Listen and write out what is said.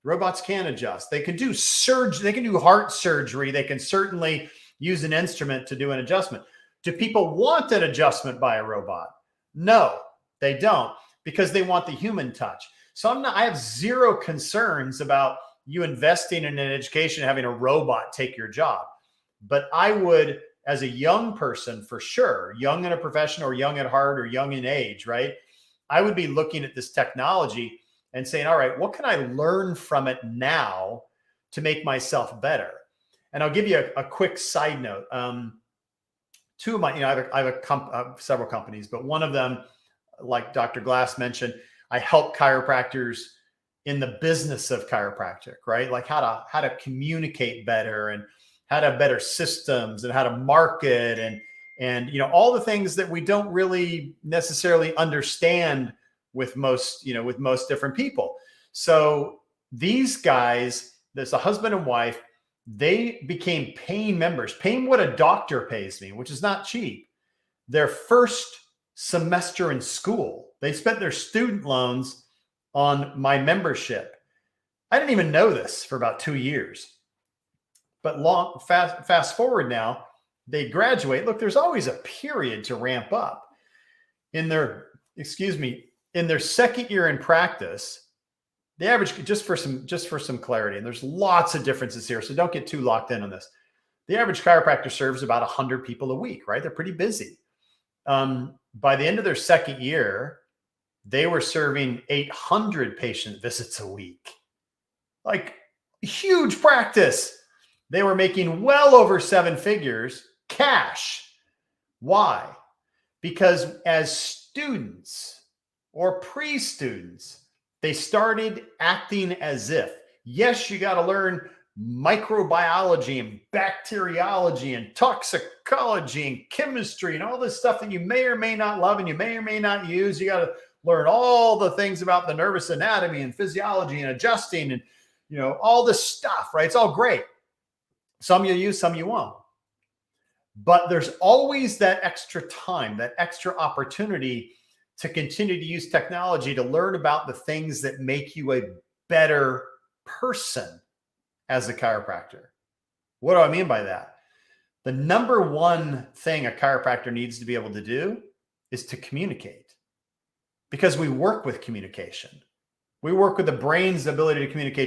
Robots can adjust. They can do surgery. They can do heart surgery. They can certainly use an instrument to do an adjustment. Do people want an adjustment by a robot? No, they don't, because they want the human touch. So I have zero concerns about you investing in an education, having a robot take your job. But I would, as a young person, for sure, young in a profession or young at heart or young in age, right? I would be looking at this technology and saying, all right, what can I learn from it now to make myself better? And I'll give you a quick side note. Two of my, I have several companies, but one of them, like Dr. Glass mentioned, I help chiropractors in the business of chiropractic, right? Like how to communicate better and how to have better systems and how to market and all the things that we don't really necessarily understand with most different people. So these guys, there's a husband and wife, they became paying members, paying what a doctor pays me, which is not cheap. Their first semester in school, they spent their student loans on my membership. I didn't even know this for about 2 years. But fast forward now, they graduate. Look, there's always a period to ramp up. In their second year in practice, the average, just for some clarity, and there's lots of differences here, so don't get too locked in on this. The average chiropractor serves about 100 people a week, right? They're pretty busy. By the end of their second year, they were serving 800 patient visits a week. Like, huge practice. They were making well over 7 figures cash. Why? Because as students or pre-students, they started acting as if, yes, you got to learn microbiology and bacteriology and toxicology and chemistry and all this stuff that you may or may not love and you may or may not use. You got to learn all the things about the nervous anatomy and physiology and adjusting and, all this stuff, right? It's all great. Some you'll use, some you won't. But there's always that extra time, that extra opportunity to continue to use technology to learn about the things that make you a better person as a chiropractor. What do I mean by that? The number one thing a chiropractor needs to be able to do is to communicate, because we work with communication. We work with the brain's ability to communicate